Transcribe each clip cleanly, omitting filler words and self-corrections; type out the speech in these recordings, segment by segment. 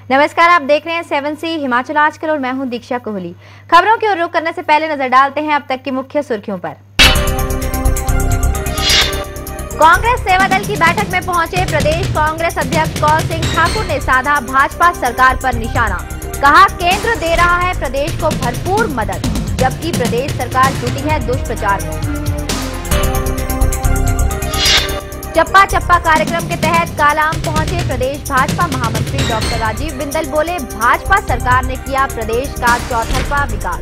नमस्कार, आप देख रहे हैं 7C हिमाचल आजकल और मैं हूं दीक्षा कोहली। खबरों की ओर रुख करने से पहले नजर डालते हैं अब तक की मुख्य सुर्खियों पर। कांग्रेस सेवा दल की बैठक में पहुंचे प्रदेश कांग्रेस अध्यक्ष कौल सिंह ठाकुर ने साधा भाजपा सरकार पर निशाना। कहा, केंद्र दे रहा है प्रदेश को भरपूर मदद, जबकि प्रदेश सरकार जुटी है दुष्प्रचार में। चप्पा चप्पा कार्यक्रम के तहत कालाम पहुंचे प्रदेश भाजपा महामंत्री डॉक्टर राजीव बिंदल। बोले, भाजपा सरकार ने किया प्रदेश का चौतरफा विकास।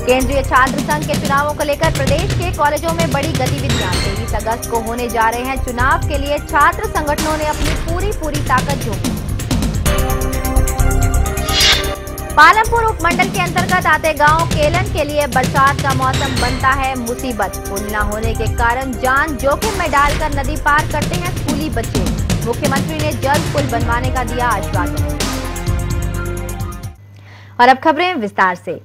केंद्रीय छात्र संघ के चुनावों को लेकर प्रदेश के कॉलेजों में बड़ी गतिविधियां। 23 अगस्त को होने जा रहे हैं चुनाव के लिए छात्र संगठनों ने अपनी पूरी ताकत झोंकी। पालमपुर उपमंडल के अंतर्गत आते गांव केलन के लिए बरसात का मौसम बनता है मुसीबत। पुल न होने के कारण जान जोखिम में डालकर नदी पार करते हैं स्कूली बच्चे। मुख्यमंत्री ने जल्द पुल बनवाने का दिया आश्वासन। और अब खबरें विस्तार से।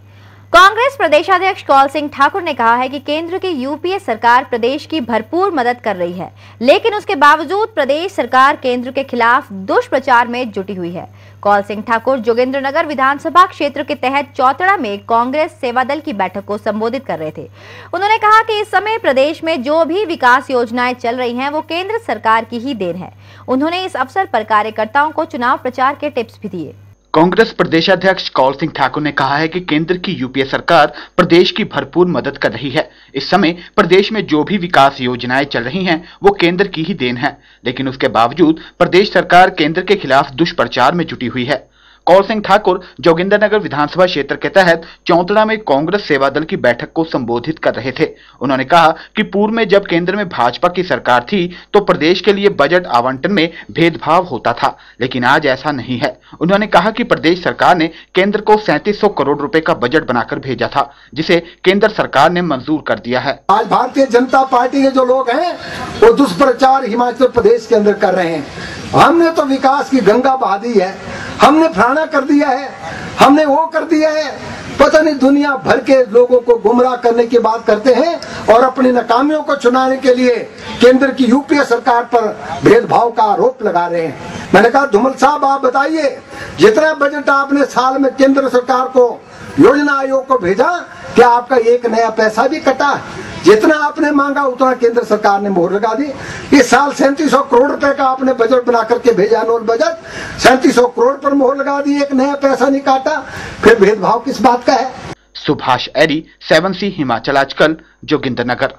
कांग्रेस प्रदेशाध्यक्ष कौल सिंह ठाकुर ने कहा है कि केंद्र की यूपीए सरकार प्रदेश की भरपूर मदद कर रही है, लेकिन उसके बावजूद प्रदेश सरकार केंद्र के खिलाफ दुष्प्रचार में जुटी हुई है। कौल सिंह ठाकुर जोगिंद्रनगर विधानसभा क्षेत्र के तहत चौतड़ा में कांग्रेस सेवा दल की बैठक को संबोधित कर रहे थे। उन्होंने कहा कि इस समय प्रदेश में जो भी विकास योजनाएं चल रही हैं वो केंद्र सरकार की ही देन है। उन्होंने इस अवसर पर कार्यकर्ताओं को चुनाव प्रचार के टिप्स भी दिए। कांग्रेस प्रदेशाध्यक्ष कौल सिंह ठाकुर ने कहा है कि केंद्र की यूपीए सरकार प्रदेश की भरपूर मदद कर रही है। इस समय प्रदेश में जो भी विकास योजनाएं चल रही हैं वो केंद्र की ही देन है, लेकिन उसके बावजूद प्रदेश सरकार केंद्र के खिलाफ दुष्प्रचार में जुटी हुई है। कौल सिंह ठाकुर जोगिंद्रनगर विधानसभा क्षेत्र के तहत चौतड़ा में कांग्रेस सेवा दल की बैठक को संबोधित कर रहे थे। उन्होंने कहा कि पूर्व में जब केंद्र में भाजपा की सरकार थी तो प्रदेश के लिए बजट आवंटन में भेदभाव होता था, लेकिन आज ऐसा नहीं है। उन्होंने कहा कि प्रदेश सरकार ने केंद्र को 3700 करोड़ रुपए का बजट बनाकर भेजा था, जिसे केंद्र सरकार ने मंजूर कर दिया है। आज भारतीय जनता पार्टी के जो लोग हैं वो दुष्प्रचार हिमाचल प्रदेश के अंदर कर रहे हैं। हमने तो विकास की गंगा बहा दी है, हमने फलाना कर दिया है, हमने वो कर दिया है। पता नहीं दुनिया भर के लोगों को गुमराह करने की बात करते हैं और अपनी नाकामियों को छुड़ाने के लिए केंद्र की यूपीए सरकार पर भेदभाव का आरोप लगा रहे हैं। मैंने कहा, धूमल साहब आप बताइए, जितना बजट आपने साल में केंद्र सरकार को योजना आयोग को भेजा, क्या आपका एक नया पैसा भी कटा? जितना आपने मांगा उतना केंद्र सरकार ने मोहर लगा दी। इस साल 3700 करोड़ रुपए का आपने बजट बना करके भेजा, एनुअल बजट 3700 करोड़ पर मोहर लगा दी, एक नया पैसा नहीं काटा, फिर भेदभाव किस बात का है? सुभाष एरी, 7C हिमाचल आजकल, जोगिंद्रनगर।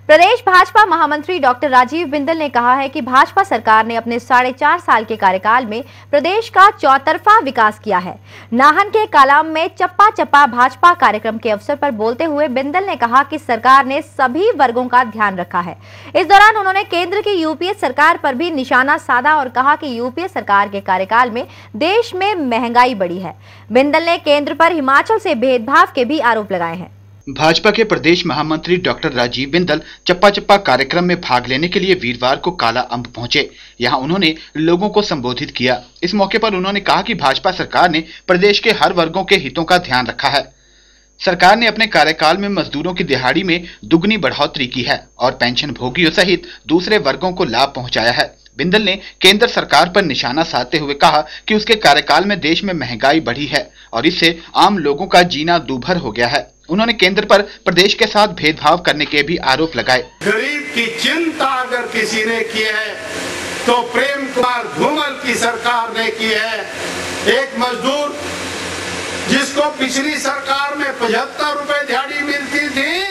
प्रदेश भाजपा महामंत्री डॉक्टर राजीव बिंदल ने कहा है कि भाजपा सरकार ने अपने 4.5 साल के कार्यकाल में प्रदेश का चौतरफा विकास किया है। नाहन के कालाम में चप्पा चप्पा भाजपा कार्यक्रम के अवसर पर बोलते हुए बिंदल ने कहा कि सरकार ने सभी वर्गों का ध्यान रखा है। इस दौरान उन्होंने केंद्र की यूपीए सरकार पर भी निशाना साधा और कहा कि यूपीए सरकार के कार्यकाल में देश में महंगाई बढ़ी है। बिंदल ने केंद्र पर हिमाचल से भेदभाव के भी आरोप लगाए हैं। भाजपा के प्रदेश महामंत्री डॉक्टर राजीव बिंदल चप्पा चप्पा कार्यक्रम में भाग लेने के लिए वीरवार को काला अम्ब पहुंचे। यहां उन्होंने लोगों को संबोधित किया। इस मौके पर उन्होंने कहा कि भाजपा सरकार ने प्रदेश के हर वर्गों के हितों का ध्यान रखा है। सरकार ने अपने कार्यकाल में मजदूरों की दिहाड़ी में दुगनी बढ़ोतरी की है और पेंशन भोगियों सहित दूसरे वर्गों को लाभ पहुंचाया है। बिंदल ने केंद्र सरकार पर निशाना साधते हुए कहा कि उसके कार्यकाल में देश में महंगाई बढ़ी है और इससे आम लोगों का जीना दूभर हो गया है। उन्होंने केंद्र पर प्रदेश के साथ भेदभाव करने के भी आरोप लगाए। गरीब की चिंता अगर किसी ने की है तो प्रेम कुमार धूमल की सरकार ने की है। एक मजदूर जिसको पिछली सरकार में 75 रुपए दिहाड़ी मिलती थी,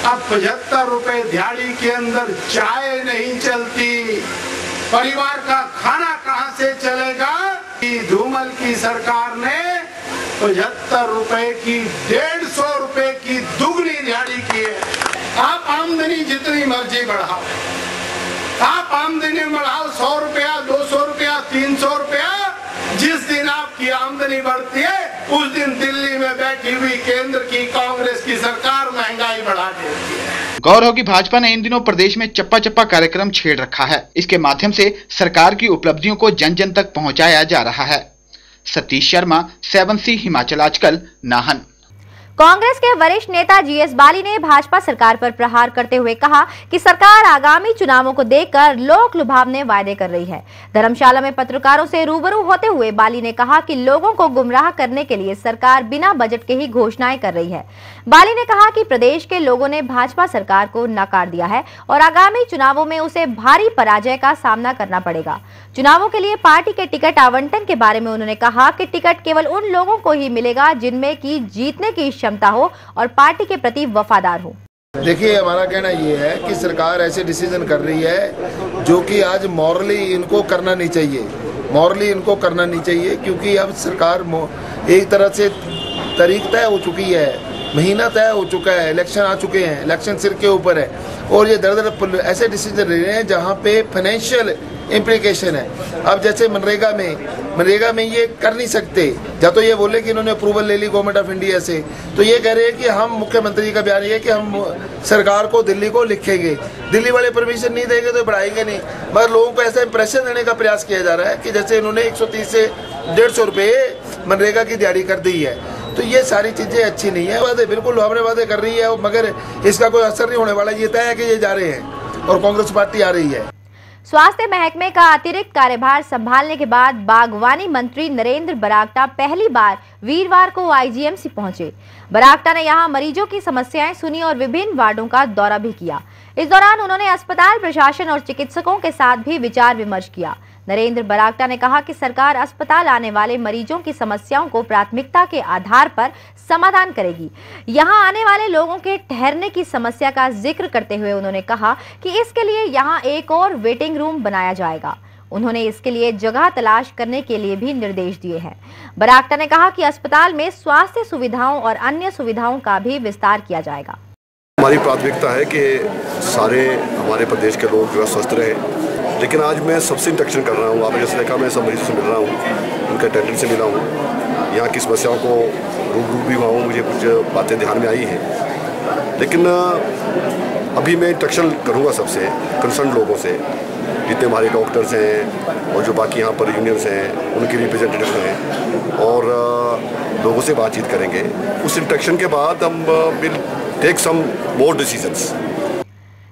अब 75 रुपए दिहाड़ी के अंदर चाय नहीं चलती, परिवार का खाना कहां से चलेगा? धूमल की सरकार ने 75 रुपए की 150 रुपए की दुगनी दिहाड़ी की है। आप आमदनी जितनी मर्जी बढ़ाओ, आप आमदनी बढ़ाओ 100 रुपया, 200 रुपया, 300 रुपया। जिस दिन आपकी आमदनी बढ़ती है उस दिन दिल्ली में बैठी हुई केंद्र की कांग्रेस की सरकार महंगाई बढ़ा देती है। गौर हो कि भाजपा ने इन दिनों प्रदेश में चप्पा चप्पा कार्यक्रम छेड़ रखा है। इसके माध्यम से सरकार की उपलब्धियों को जन जन तक पहुंचाया जा रहा है। सतीश शर्मा, 7C हिमाचल आजकल, नाहन। कांग्रेस के वरिष्ठ नेता जीएस बाली ने भाजपा सरकार पर प्रहार करते हुए कहा कि सरकार आगामी चुनावों को देखकर लोक लुभावने वायदे कर रही है। धर्मशाला में पत्रकारों से रूबरू होते हुए बाली ने कहा कि लोगों को गुमराह करने के लिए सरकार बिना बजट के ही घोषणाएं कर रही है। बाली ने कहा कि प्रदेश के लोगों ने भाजपा सरकार को नकार दिया है और आगामी चुनावों में उसे भारी पराजय का सामना करना पड़ेगा। चुनावों के लिए पार्टी के टिकट आवंटन के बारे में उन्होंने कहा कि टिकट केवल उन लोगों को ही मिलेगा जिनमें की जीतने की क्षमता हो और पार्टी के प्रति वफादार हो। देखिए, हमारा कहना ये है कि सरकार ऐसे डिसीजन कर रही है जो कि आज मॉरली इनको करना नहीं चाहिए, क्योंकि अब सरकार एक तरह से तारीख तय हो चुकी है, महीना तय हो चुका है, इलेक्शन आ चुके हैं, इलेक्शन सिर के ऊपर है और ये दर ऐसे डिसीजन ले रहे हैं जहाँ पे फाइनेंशियल इम्प्लीकेशन है। अब जैसे मनरेगा में ये कर नहीं सकते, या तो ये बोले कि इन्होंने अप्रूवल ले ली गवर्नमेंट ऑफ इंडिया से, तो ये कह रहे हैं कि हम, मुख्यमंत्री का बयान ये है कि हम सरकार को, दिल्ली को लिखेंगे, दिल्ली वाले परमिशन नहीं देंगे तो बढ़ाएंगे नहीं। मगर लोगों को ऐसा इंप्रेशन देने का प्रयास किया जा रहा है कि जैसे इन्होंने 130 से 150 रुपये मनरेगा की दिहाड़ी कर दी है। तो ये सारी चीज़ें अच्छी नहीं है। वादे बिल्कुल लुभावने वादे कर रही है, मगर इसका कोई असर नहीं होने वाला। ये तय है कि ये जा रहे हैं और कांग्रेस पार्टी आ रही है। स्वास्थ्य महकमे का अतिरिक्त कार्यभार संभालने के बाद बागवानी मंत्री नरेंद्र बरागटा पहली बार वीरवार को आईजीएमसी पहुंचे। बरागटा ने यहां मरीजों की समस्याएं सुनी और विभिन्न वार्डों का दौरा भी किया। इस दौरान उन्होंने अस्पताल प्रशासन और चिकित्सकों के साथ भी विचार विमर्श किया। नरेंद्र बरागटा ने कहा कि सरकार अस्पताल आने वाले मरीजों की समस्याओं को प्राथमिकता के आधार पर समाधान करेगी। यहां आने वाले लोगों के ठहरने की समस्या का जिक्र करते हुए उन्होंने कहा कि इसके लिए यहां एक और वेटिंग रूम बनाया जाएगा। उन्होंने इसके लिए जगह तलाश करने के लिए भी निर्देश दिए हैं। बरागटा ने कहा कि अस्पताल में स्वास्थ्य सुविधाओं और अन्य सुविधाओं का भी विस्तार किया जाएगा। हमारी प्राथमिकता है कि सारे हमारे प्रदेश के लोग जो स्वस्थ रहें, लेकिन आज मैं सबसे इंटरेक्शन कर रहा हूँ। आपने जैसे देखा, मैं सब मरीजों से मिल रहा हूँ, उनके अटेंडेंट से मिला हूँ, यहाँ की समस्याओं को रूबरू भी हुआ हूँ, मुझे कुछ बातें ध्यान में आई हैं। लेकिन अभी मैं इंटरेक्शन करूँगा सबसे, कंसर्न लोगों से, जितने हमारे डॉक्टर्स हैं और जो बाकी यहाँ पर यूनियंस हैं, उनके रिप्रेजेंटेटिव हैं, और लोगों से बातचीत करेंगे। उस इंटरेक्शन के बाद हम will take some more decisions.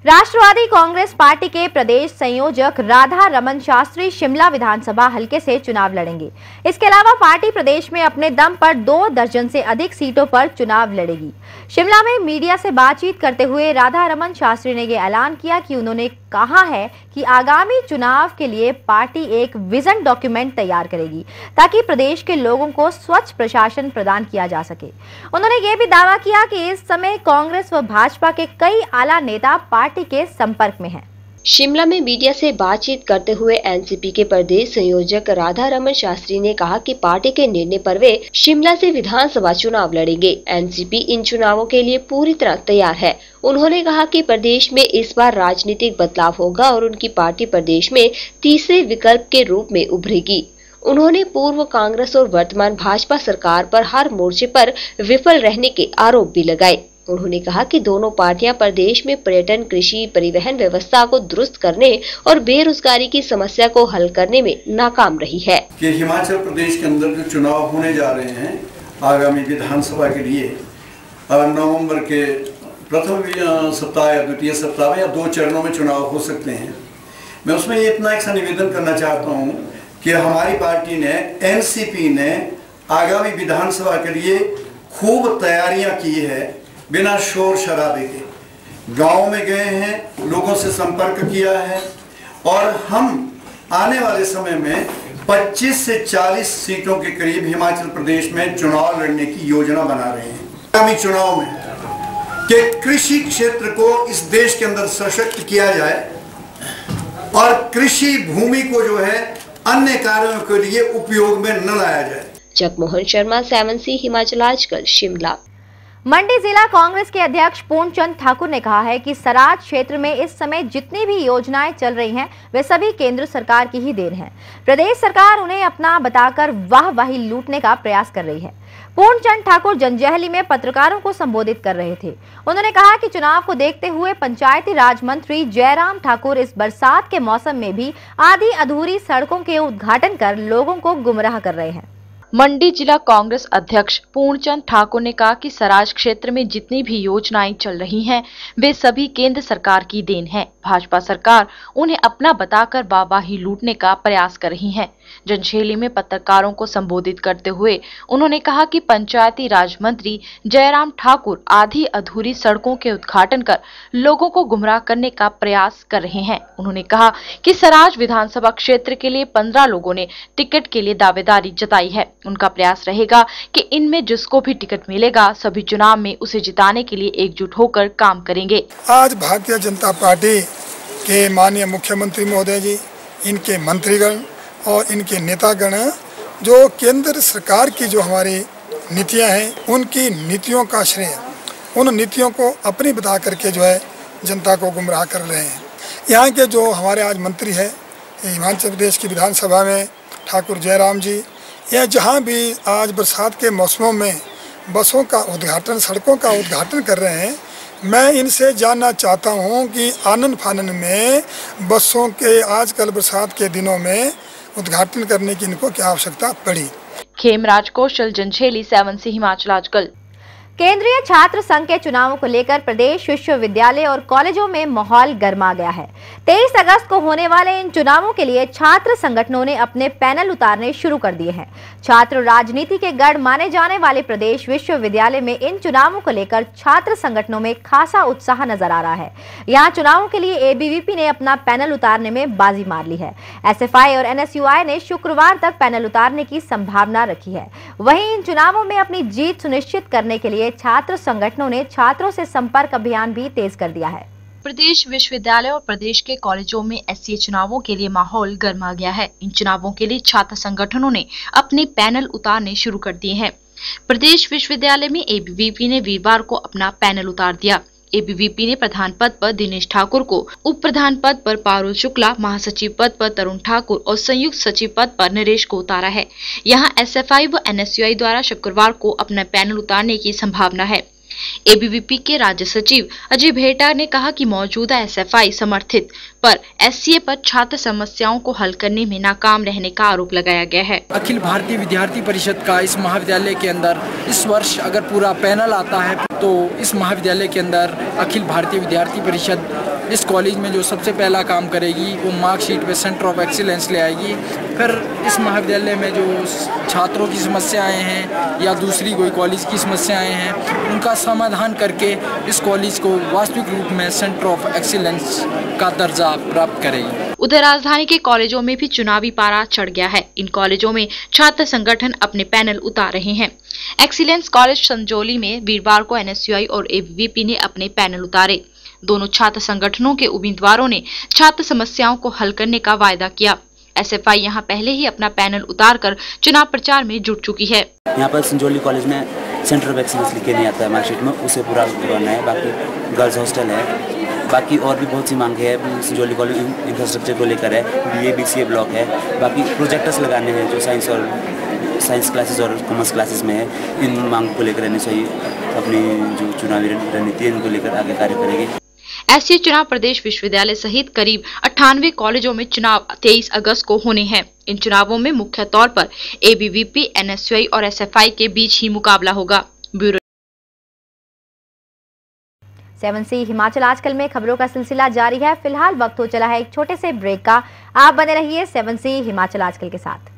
Rashtravadi Congress Party के प्रदेश संयोजक राधा रमन शास्त्री शिमला विधानसभा हलके से चुनाव लड़ेंगे। इसके अलावा पार्टी प्रदेश में अपने दम पर 2 दर्जन से अधिक सीटों पर चुनाव लड़ेगी। शिमला में मीडिया से बातचीत करते हुए राधा रमन शास्त्री ने यह ऐलान किया कि उन्होंने कहा है कि आगामी चुनाव के लिए पार्टी एक विजन डॉक्यूमेंट तैयार करेगी ताकि प्रदेश के लोगों को स्वच्छ प्रशासन प्रदान किया जा सके। उन्होंने ये भी दावा किया कि इस समय कांग्रेस व भाजपा के कई आला नेता पार्टी के संपर्क में हैं। शिमला में मीडिया से बातचीत करते हुए एनसीपी के प्रदेश संयोजक राधा रमन शास्त्री ने कहा कि पार्टी के निर्णय पर वे शिमला से विधानसभा चुनाव लड़ेंगे। एनसीपी इन चुनावों के लिए पूरी तरह तैयार है। उन्होंने कहा कि प्रदेश में इस बार राजनीतिक बदलाव होगा और उनकी पार्टी प्रदेश में तीसरे विकल्प के रूप में उभरेगी। उन्होंने पूर्व कांग्रेस और वर्तमान भाजपा सरकार पर हर मोर्चे पर विफल रहने के आरोप भी लगाए। उन्होंने कहा कि दोनों पार्टियां प्रदेश में पर्यटन, कृषि, परिवहन व्यवस्था को दुरुस्त करने और बेरोजगारी की समस्या को हल करने में नाकाम रही है। कि हिमाचल प्रदेश के अंदर जो चुनाव होने जा रहे हैं आगामी विधानसभा के लिए, नवंबर के प्रथम सप्ताह या द्वितीय सप्ताह में या 2 चरणों में चुनाव हो सकते हैं। मैं उसमें इतना एक सा निवेदन करना चाहता हूँ कि हमारी पार्टी ने, एनसीपी ने आगामी विधानसभा के लिए खूब तैयारियां की है। बिना शोर शराबे के गाँव में गए हैं, लोगों से संपर्क किया है और हम आने वाले समय में 25 से 40 सीटों के करीब हिमाचल प्रदेश में चुनाव लड़ने की योजना बना रहे हैं। आगामी चुनाव में कि कृषि क्षेत्र को इस देश के अंदर सशक्त किया जाए और कृषि भूमि को जो है अन्य कार्यों के लिए उपयोग में न लाया जाए। जगमोहन शर्मा, 7C हिमाचल आजकल, शिमला। मंडी जिला कांग्रेस के अध्यक्ष पूर्णचंद ठाकुर ने कहा है कि सराज क्षेत्र में इस समय जितनी भी योजनाएं चल रही हैं वे सभी केंद्र सरकार की ही देन है। प्रदेश सरकार उन्हें अपना बताकर वाहवाही लूटने का प्रयास कर रही है। पूर्णचंद ठाकुर जंजैहली में पत्रकारों को संबोधित कर रहे थे। उन्होंने कहा कि चुनाव को देखते हुए पंचायती राज मंत्री जयराम ठाकुर इस बरसात के मौसम में भी आधी अधूरी सड़कों के उद्घाटन कर लोगों को गुमराह कर रहे हैं। मंडी जिला कांग्रेस अध्यक्ष पूर्णचंद ठाकुर ने कहा कि सराज क्षेत्र में जितनी भी योजनाएं चल रही हैं, वे सभी केंद्र सरकार की देन है। भाजपा सरकार उन्हें अपना बताकर वाहवाही लूटने का प्रयास कर रही है। जनशैली में पत्रकारों को संबोधित करते हुए उन्होंने कहा कि पंचायती राज मंत्री जयराम ठाकुर आधी अधूरी सड़कों के उद्घाटन कर लोगों को गुमराह करने का प्रयास कर रहे हैं। उन्होंने कहा कि सराज विधानसभा क्षेत्र के लिए 15 लोगों ने टिकट के लिए दावेदारी जताई है। उनका प्रयास रहेगा कि इनमें जिसको भी टिकट मिलेगा सभी चुनाव में उसे जिताने के लिए एकजुट होकर काम करेंगे। आज भारतीय जनता पार्टी के माननीय मुख्यमंत्री महोदय जी, इनके मंत्रीगण और इनके नेतागण जो केंद्र सरकार की जो हमारी नीतियां हैं, उनकी नीतियों का श्रेय उन नीतियों को अपनी बता करके जो है जनता को गुमराह कर रहे हैं। यहाँ के जो हमारे आज मंत्री है हिमाचल प्रदेश की विधानसभा में ठाकुर जयराम जी, यह जहाँ भी आज बरसात के मौसमों में बसों का उद्घाटन, सड़कों का उद्घाटन कर रहे हैं, मैं इनसे जानना चाहता हूं कि आनन फानन में बसों के आजकल बरसात के दिनों में उद्घाटन करने की इनको क्या आवश्यकता पड़ी। खेमराज कौशल, जनशैली, 7C हिमाचल आजकल। केंद्रीय छात्र संघ के चुनावों को लेकर प्रदेश विश्वविद्यालय और कॉलेजों में माहौल गर्मा गया है। 23 अगस्त को होने वाले इन चुनावों के लिए छात्र संगठनों ने अपने पैनल उतारने शुरू कर दिए हैं। छात्र राजनीति के गढ़ माने जाने वाले प्रदेश विश्वविद्यालय में इन चुनावों को लेकर छात्र संगठनों में खासा उत्साह नजर आ रहा है। यहाँ चुनावों के लिए एबीवीपी ने अपना पैनल उतारने में बाजी मार ली है। एसएफआई और एनएसयूआई ने शुक्रवार तक पैनल उतारने की संभावना रखी है। वहीं इन चुनावों में अपनी जीत सुनिश्चित करने के लिए छात्र संगठनों ने छात्रों से संपर्क अभियान भी तेज कर दिया है। प्रदेश विश्वविद्यालय और प्रदेश के कॉलेजों में एससीए चुनावों के लिए माहौल गर्मा गया है। इन चुनावों के लिए छात्र संगठनों ने अपने पैनल उतारने शुरू कर दिए हैं। प्रदेश विश्वविद्यालय में एबीवीपी ने वीरवार को अपना पैनल उतार दिया। एबीवीपी ने प्रधान पद पर दिनेश ठाकुर को, उप प्रधान पद पर पारुल शुक्ला, महासचिव पद पर तरुण ठाकुर और संयुक्त सचिव पद पर नरेश को उतारा है। यहाँ एसएफआई व एनएसयूआई द्वारा शुक्रवार को अपना पैनल उतारने की संभावना है। एबीवीपी के राज्य सचिव अजय भेटा ने कहा कि मौजूदा एसएफआई समर्थित पर एससीए पर छात्र समस्याओं को हल करने में नाकाम रहने का आरोप लगाया गया है। अखिल भारतीय विद्यार्थी परिषद का इस महाविद्यालय के अंदर इस वर्ष अगर पूरा पैनल आता है तो इस महाविद्यालय के अंदर अखिल भारतीय विद्यार्थी परिषद इस कॉलेज में जो सबसे पहला काम करेगी वो मार्कशीट पे सेंटर ऑफ एक्सीलेंस ले आएगी। फिर इस महाविद्यालय में जो छात्रों की समस्याएं हैं या दूसरी कोई कॉलेज की समस्याएं हैं उनका समाधान करके इस कॉलेज को वास्तविक रूप में सेंटर ऑफ एक्सीलेंस का दर्जा प्राप्त करेगी। उधर राजधानी के कॉलेजों में भी चुनावी पारा चढ़ गया है। इन कॉलेजों में छात्र संगठन अपने पैनल उतार रहे हैं। एक्सीलेंस कॉलेज संजौली में वीरवार को एनएसयूआई और एबीवीपी ने अपने पैनल उतारे। दोनों छात्र संगठनों के उम्मीदवारों ने छात्र समस्याओं को हल करने का वायदा किया। एसएफआई यहां पहले ही अपना पैनल उतारकर चुनाव प्रचार में जुट चुकी है। यहाँ पर संजौली कॉलेज में सेंटर ऑफ एक्सीलेंस लिखे नहीं आता है मार्कशीट में, उसे पूरा करवाना है। बाकी गर्ल्स हॉस्टल है, बाकी और भी बहुत सी मांगे हैं। संजौली कॉलेज इंफ्रास्ट्रक्चर को लेकर है, बीए बीसीए ब्लॉक है, बाकी प्रोजेक्टर्स लगाने हैं जो साइंस क्लासेस और कॉमर्स क्लासेस में है। इन मांग को लेकर रहनी चाहिए अपनी जो चुनावी रणनीति है इनको लेकर आगे कार्य करेंगे। ऐसे चुनाव प्रदेश विश्वविद्यालय सहित करीब 98 कॉलेजों में चुनाव 23 अगस्त को होने हैं। इन चुनावों में मुख्य तौर पर एबीवीपी, एनएसयूआई और एसएफआई के बीच ही मुकाबला होगा। ब्यूरो 7C हिमाचल आजकल में खबरों का सिलसिला जारी है। फिलहाल वक्त हो चला है एक छोटे से ब्रेक का। आप बने रहिए 7C हिमाचल आजकल के साथ।